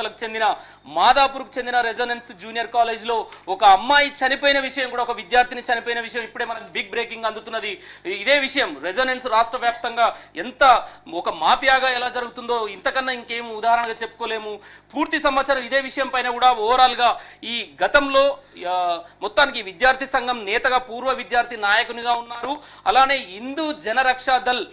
లకు చెందిన మాదాపూర్కు చెందిన రెజొనెన్స్ జూనియర్ కాలేజ్లో ఒక అమ్మాయి చనిపోయిన విషయం కూడా ఒక విద్యార్థిని చనిపోయిన విషయం ఇప్పుడే మనకు బిగ్ బ్రేకింగ్ అందుతున్నది. ఇదే విషయం రెజొనెన్స్ రాష్ట్ర వ్యాప్తంగా ఎంత ఒక మాఫియాగా ఎలా జరుగుతుందో ఇంతకన్నా ఇంకేం ఉదాహరణగా చెప్పుకోలేము. పూర్తి సమాచారం ఇదే విషయం పైన కూడా ఓవరాల్గా ఈ గతంలో మొత్తానికి విద్యార్థి సంఘం నేతగా పూర్వ విద్యార్థి నాయకునిగా ఉన్నారు. అలానే హిందూ జనరక్షా దళ్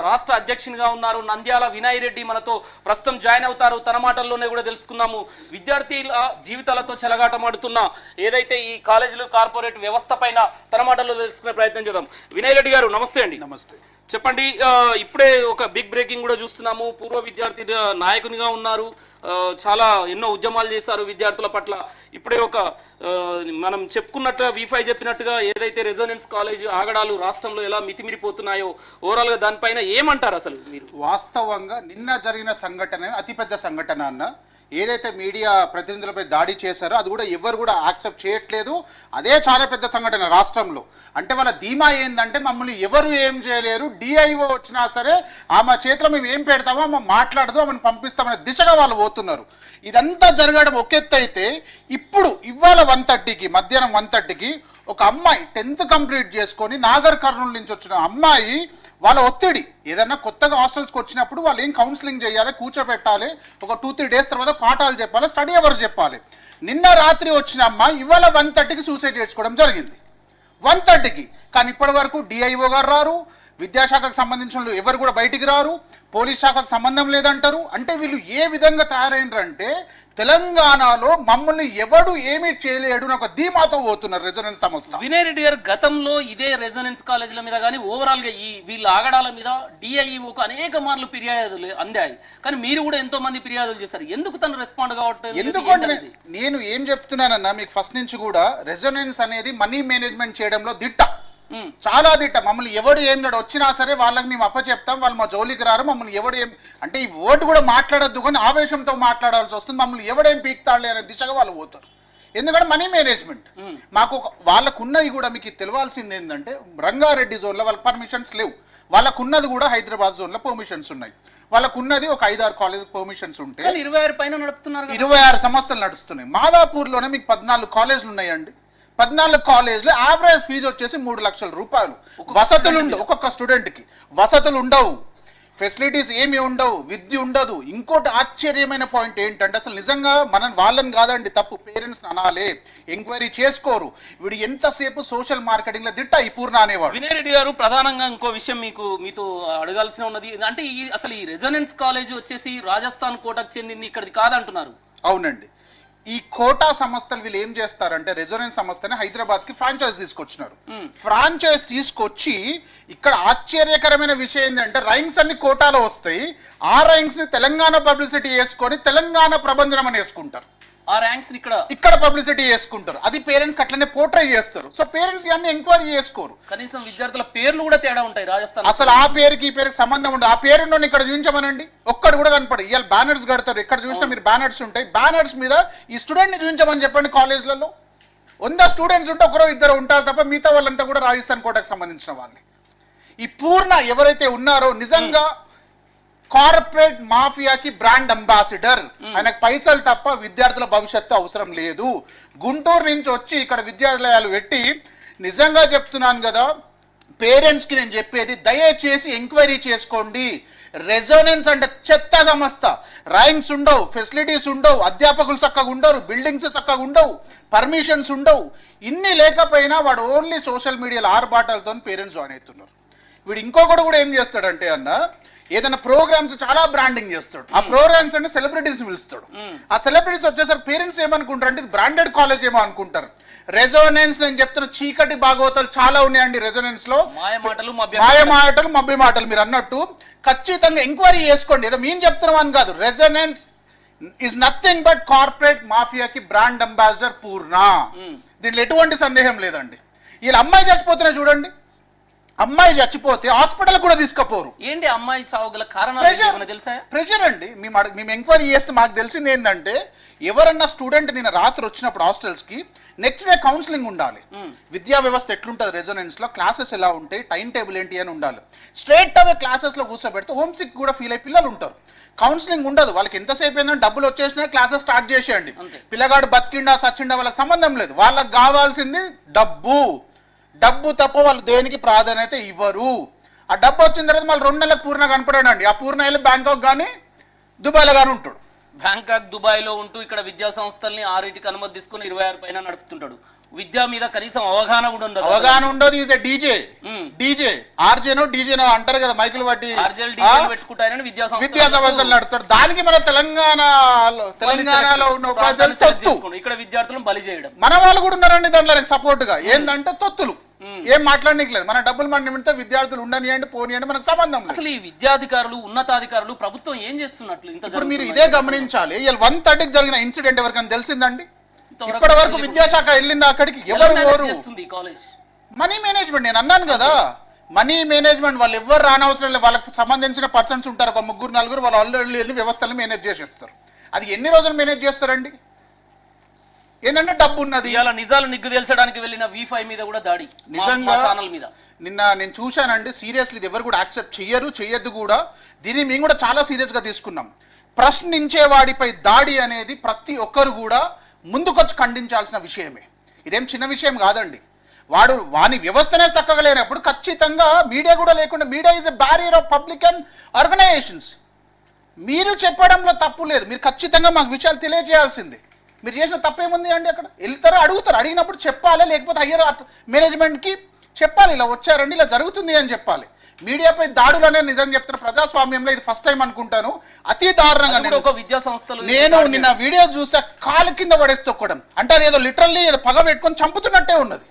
రాష్ట్ర అధ్యక్షునిగా ఉన్నారు నంద్యాల వినయ్ రెడ్డి మనతో ప్రస్తుతం జాయిన్ అవుతారు. తన మాటల్లోనే కూడా తెలుసుకుందాము. విద్యార్థుల జీవితాలతో చెలగాటమాడుతున్న ఏదైతే ఈ కాలేజీలు కార్పొరేట్ వ్యవస్థ పైన తన మాటల్లో తెలుసుకునే ప్రయత్నం చేద్దాం. వినయ్ రెడ్డి గారు నమస్తే అండి. నమస్తే. చెప్పండి, ఇప్పుడే ఒక బిగ్ బ్రేకింగ్ కూడా చూస్తున్నాము. పూర్వ విద్యార్థి నాయకునిగా ఉన్నారు, చాలా ఎన్నో ఉద్యమాలు చేశారు విద్యార్థుల పట్ల. ఇప్పుడే ఒక మనం చెప్పుకున్నట్టుగా V5 చెప్పినట్టుగా ఏదైతే రెజొనెన్స్ కాలేజ్ ఆగడాలు రాష్ట్రంలో ఎలా మితిమిరిపోతున్నాయో ఓవరాల్గా దానిపైన ఏమంటారు అసలు మీరు? వాస్తవంగా నిన్న జరిగిన సంఘటన అతిపెద్ద సంఘటన అన్న. ఏదైతే మీడియా ప్రతినిధులపై దాడి చేశారో అది కూడా ఎవరు కూడా యాక్సెప్ట్ చేయట్లేదు. అదే చాలా పెద్ద సంఘటన రాష్ట్రంలో. అంటే వాళ్ళ ధీమా ఏంటంటే మమ్మల్ని ఎవరు ఏం చేయలేరు, DIO వచ్చినా సరే ఆమె చేతిలో మేము ఏం పెడతామో ఆమె మాట్లాడదు, ఆమెను పంపిస్తామనే దిశగా వాళ్ళు పోతున్నారు. ఇదంతా జరగడం ఒక ఎత్తు అయితే ఇప్పుడు ఇవాళ 1:30కి మధ్యాహ్నం 1:30కి ఒక అమ్మాయి 10th కంప్లీట్ చేసుకొని నాగర్ కర్నూలు నుంచి వచ్చిన అమ్మాయి వాళ్ళ ఒత్తిడి ఏదన్నా కొత్తగా హాస్టల్స్కి వచ్చినప్పుడు వాళ్ళు ఏం కౌన్సిలింగ్ చేయాలి, కూర్చోబెట్టాలి, ఒక 2-3 డేస్ తర్వాత పాఠాలు చెప్పాలి, స్టడీ అవర్స్ చెప్పాలి. నిన్న రాత్రి వచ్చిన అమ్మాయి ఇవాళ 1:30కి సూసైడ్ చేసుకోవడం జరిగింది. 1:30కి. కానీ ఇప్పటి వరకు DIO గారు రారు, విద్యాశాఖకు సంబంధించిన ఎవరు కూడా బయటికి రారు, పోలీస్ శాఖకు సంబంధం లేదంటారు. అంటే వీళ్ళు ఏ విధంగా తయారైనరంటే తెలంగాణలో మమ్మల్ని ఎవడు ఏమీ చేయలేడు ఒక ధీమాతో పోతున్నారు రెజొనెన్స్ సంస్థ. వినయ్ రెడ్డి గారు గతంలో ఇదే రెజొనెన్స్ కాలేజీల మీద కానీ ఓవరాల్ గా ఈ వీళ్ళ ఆగడాల మీద DIOకు అనేక మార్లు ఫిర్యాదులు అందాయి. కానీ మీరు కూడా ఎంతో మంది ఫిర్యాదులు చేశారు. ఎందుకు తను రెస్పాండ్ కావట్లేదు? ఎందుకంటే నేను ఏం చెప్తున్నానన్నా మీకు ఫస్ట్ నుంచి కూడా రెజొనెన్స్ అనేది మనీ మేనేజ్మెంట్ చేయడంలో దిట్ట, చాలా దిట్ట. మమ్మల్ని ఎవడు ఏం వచ్చినా సరే వాళ్ళకి మేము అప్పచెప్తాం, వాళ్ళు మా జోలికి రారు. మమ్మల్ని ఎవడు ఏం అంటే ఈ ఓటు కూడా మాట్లాడద్దు కానీ ఆవేశంతో మాట్లాడాల్సి వస్తుంది. మమ్మల్ని ఎవడేం పీక్తాడులే అనే దిశగా వాళ్ళు పోతారు. ఎందుకంటే మనీ మేనేజ్మెంట్ మాకు వాళ్ళకున్నది కూడా మీకు తెలియాల్సింది ఏంటంటే రంగారెడ్డి జోన్లో వాళ్ళకి పర్మిషన్స్ లేవు. వాళ్ళకున్నది కూడా హైదరాబాద్ జోన్లో పర్మిషన్స్ ఉన్నాయి. వాళ్ళకున్నది ఒక 5-6 కాలేజ్ పర్మిషన్స్ ఉంటే 26 పైన నడుపుతున్నారు. 26 సంస్థలు నడుస్తున్నాయి. మాదాపూర్లోనే మీకు 14 కాలేజీలు ఉన్నాయండి. 14 కాలేజ్లో యావరేజ్ ఫీజు వచ్చేసి 3 లక్షల రూపాయలు. వసతులు ఉండవు, ఒక్కొక్క స్టూడెంట్కి వసతులు ఉండవు, ఫెసిలిటీస్ ఏమి ఉండవు, విద్య ఉండదు. ఇంకోటి ఆశ్చర్యమైన పాయింట్ ఏంటంటే అసలు నిజంగా మనం వాళ్ళని కాదండి తప్పు, పేరెంట్స్ అనాలే, ఎంక్వైరీ చేసుకోరు. వీడు ఎంతసేపు సోషల్ మార్కెటింగ్ లో దిట్ట ఈ పూర్ణ అనేవాడు. వినయ్ రెడ్డి గారు ప్రధానంగా ఇంకో విషయం మీతో అడగాల్సిన ఉన్నది అంటే అసలు ఈ రెజొనెన్స్ కాలేజ్ వచ్చేసి రాజస్థాన్ కోటకు చెందింది, ఇక్కడిది కాదంటున్నారు. అవునండి. ఈ కోటా సంస్థలు వీళ్ళు ఏం చేస్తారంటే రెజొనెన్స్ సంస్థని హైదరాబాద్ కి ఫ్రాంచైజ్ తీసుకొచ్చినారు. ఫ్రాంచైజ్ తీసుకొచ్చి ఇక్కడ ఆశ్చర్యకరమైన విషయం ఏంటంటే రైంగ్స్ అన్ని కోటాలో వస్తాయి. ఆ రైంగ్స్ ని తెలంగాణ పబ్లిసిటీ వేసుకొని తెలంగాణ ప్రభంజనం అని వేసుకుంటారు. ఆ ర్యాంక్స్ ఇక్కడ పబ్లిసిటీ చేసుకుంటారు. అది పేరెంట్స్ అట్లనే పోర్ట్రే చేస్తారు. సో పేరెంట్స్ ఇవన్నీ ఎంక్వైరీ చేసుకోరు. కనీసం విద్యార్థుల పేర్లు కూడా తేడా ఉంటాయి రాజస్థాన్. అసలు ఆ పేరుకి ఈ పేరుకి సంబంధం ఉండదు. ఆ పేరును ఇక్కడ చూపించమనండి, ఒక్కడు కూడా కనపడదు. ఇవాళ బ్యానర్స్ కడతారు, ఎక్కడ చూసినా మీరు బ్యానర్స్ ఉంటాయి. బ్యానర్స్ మీద ఈ స్టూడెంట్ ని చూపించమని చెప్పండి. కాలేజ్లలో 100 స్టూడెంట్స్ ఉంటే 1-2 ఉంటారు తప్ప మిగతా వాళ్ళంతా కూడా రాజస్థాన్ కోటకు సంబంధించిన వాళ్ళే. ఈ పూర్ణ ఎవరైతే ఉన్నారో నిజంగా కార్పొరేట్ మాఫియాకి బ్రాండ్ అంబాసిడర్. ఆయనకు పైసలు తప్ప విద్యార్థుల భవిష్యత్తు అవసరం లేదు. గుంటూరు నుంచి వచ్చి ఇక్కడ విద్యాలయాలు పెట్టి నిజంగా చెప్తున్నాను కదా పేరెంట్స్కి నేను చెప్పేది దయచేసి ఎంక్వైరీ చేసుకోండి. రెజొనెన్స్ అంటే చెత్త సంస్థ. ర్యాంక్స్ ఉండవు, ఫెసిలిటీస్ ఉండవు, అధ్యాపకులు చక్కగా ఉండరు, బిల్డింగ్స్ చక్కగా ఉండవు, పర్మిషన్స్ ఉండవు. ఇన్ని లేకపోయినా వాడు ఓన్లీ సోషల్ మీడియాలో ఆర్భాటాలతో పేరెంట్స్ జాయిన్ అవుతున్నారు. వీడు ఇంకొకటి కూడా ఏం చేస్తాడంటే అన్న ఏదైనా ప్రోగ్రామ్స్ చాలా బ్రాండింగ్ చేస్తాడు. ఆ ప్రోగ్రామ్స్ అంటే సెలబ్రిటీస్ పిలుస్తాడు. ఆ సెలబ్రిటీస్ వచ్చేసరికి పేరెంట్స్ ఏమనుకుంటారు అంటే ఇది బ్రాండెడ్ కాలేజ్ ఏమో అనుకుంటారు. రెజొనెన్స్ నేను చెప్తున్న చీకటి భాగవతాలు చాలా ఉన్నాయండి. రెజొనెన్స్ లో మాయమాటలు మభ్య మాటలు మీరు అన్నట్టు ఖచ్చితంగా ఎంక్వైరీ చేసుకోండి. ఏదో మేము చెప్తున్నామని కాదు. Resonance is nothing but corporate మాఫియాకి బ్రాండ్ అంబాసిడర్ పూర్ణ. దీంట్లో ఎటువంటి సందేహం లేదండి. వీళ్ళ అమ్మాయి చచ్చిపోతున్నా చూడండి, అమ్మాయి చచ్చిపోతే హాస్పిటల్ కూడా తీసుకుపోరు. ఏంటి అమ్మాయి చావు గల కారణాలు ఏమైనా తెలుసా? ప్రెషర్ అండి. మేము ఎంక్వైరీ చేస్తే మాకు తెలిసింది ఏంటంటే, ఎవరన్నా స్టూడెంట్ నిన్న రాత్రి వచ్చినప్పుడు హాస్టల్స్ కి నెక్స్ట్ డే కౌన్సిలింగ్ ఉండాలి. విద్యా వ్యవస్థ ఎట్లుంటుంది రెజోనెన్స్ లో, క్లాసెస్ ఎలా ఉంటాయి, టైం టేబుల్ ఏంటి అని ఉండాలి. స్ట్రైట్ అవే క్లాసెస్ లో కూర్చోబెడితే హోమ్ సిక్ కూడా ఫీల్ అయ్యి పిల్లలు ఉంటారు. కౌన్సిలింగ్ ఉండదు. వాళ్ళకి ఎంతసేపు ఏంటంటే డబ్బులు వచ్చేసినా క్లాసెస్ స్టార్ట్ చేసేయండి. పిల్లగాడు బతికిండా సచ్చిండా వాళ్ళకి సంబంధం లేదు. వాళ్ళకి కావాల్సింది డబ్బు తప్ప వాళ్ళు దేనికి ప్రాధాన్యత ఇవ్వరు. ఆ డబ్బు వచ్చిన తర్వాత మళ్ళీ 2 నెలలకు పూర్ణ కనపడాడండి. ఆ పూర్ణ వెళ్ళి బ్యాంకాక్ కానీ దుబాయ్లో కానీ ఉంటాడు. బ్యాంకాక్ దుబాయ్లో ఉంటూ ఇక్కడ విద్యా సంస్థల్ని 6కి అనుమతి తీసుకుని 26 పైన నడుపుతుంటాడు. విద్య మీద కనీసం అవగాహన కూడా ఉండదు. అవగాహన ఉండదు. ఈజ్ డీజే ఆర్జేనో డీజేనో అంటారు కదా, మైకులు బట్టి పెట్టుకుంటారని విద్యా సంస్థలు నడుపుతారు. దానికి మన తెలంగాణలో ఉన్న ఇక్కడ విద్యార్థులను బలి చేయడం. మన వాళ్ళు కూడా ఉన్నారండి దాంట్లో సపోర్ట్ గా. ఏంటంటే తొత్తులు ఏం మాట్లాడలేదు. మన డబ్బులు మన నిమిత్తం విద్యార్థులు ఉండనియండి పోనీయండి, మనకు సంబంధం లేదు. అసలు ఈ విద్యాధికారులు ఉన్నతాధికారులు ప్రభుత్వం ఏం చేస్తున్నట్లు ఇప్పుడు మీరు ఇదే గమనించాలి. 1:30కి జరిగిన ఇన్సిడెంట్ ఎవరికైనా తెలిసిందండి? ఇప్పటి వరకు విద్యాశాఖ వెళ్ళిందా అక్కడికి? ఎవరు మనీ మేనేజ్మెంట్. నేను అన్నాను కదా, మనీ మేనేజ్మెంట్. వాళ్ళు ఎవరు రానవసరం లేదు. వాళ్ళకి సంబంధించిన పర్సన్స్ ఉంటారు, ఒక 3-4 వాళ్ళు ఆల్రెడీ వ్యవస్థలను మేనేజ్ చేసేస్తారు. అది ఎన్ని రోజులు మేనేజ్ చేస్తారండి? ఏంటంటే డబ్బు ఉన్నది. ఇలా నిజాలు నిగ్గు తేల్చడానికి వెళ్ళిన V5 మీద కూడా దాడి. నిజంగా ఛానల్ మీద నిన్న నేను చూశానండి. సీరియస్లీ ఇది ఎవరు కూడా యాక్సెప్ట్ చేయొద్దు కూడా. దీన్ని మేము కూడా చాలా సీరియస్ గా తీసుకున్నాం. ప్రశ్నించే వాడిపై దాడి అనేది ప్రతి ఒక్కరు కూడా ముందుకొచ్చి ఖండించాల్సిన విషయమే. ఇదేం చిన్న విషయం కాదండి. వాని వ్యవస్థనే చక్కగా లేనప్పుడు ఖచ్చితంగా మీడియా కూడా లేకుండా, media is a barrier of public and organisations. మీరు చెప్పడంలో తప్పు లేదు. మీరు ఖచ్చితంగా మాకు విషయాలు తెలియజేయాల్సిందే. మీరు చేసిన తప్పేముంది అండి? అక్కడ వెళ్తారు, అడుగుతారు. అడిగినప్పుడు చెప్పాలి, లేకపోతే హయ్యర్ మేనేజ్మెంట్కి చెప్పాలి, ఇలా వచ్చారండి, ఇలా జరుగుతుంది అని చెప్పాలి. మీడియాపై దాడులు అనేది నిజంగా చెప్తారు ప్రజాస్వామ్యంలో ఇది ఫస్ట్ టైం అనుకుంటాను. అతి దారుణంగా నేను నిన్న వీడియో చూస్తే కాలు కింద పడేసి తొక్కడం అంటే, అది ఏదో లిటరల్లీ ఏదో పగ పెట్టుకొని చంపుతున్నట్టే ఉన్నది.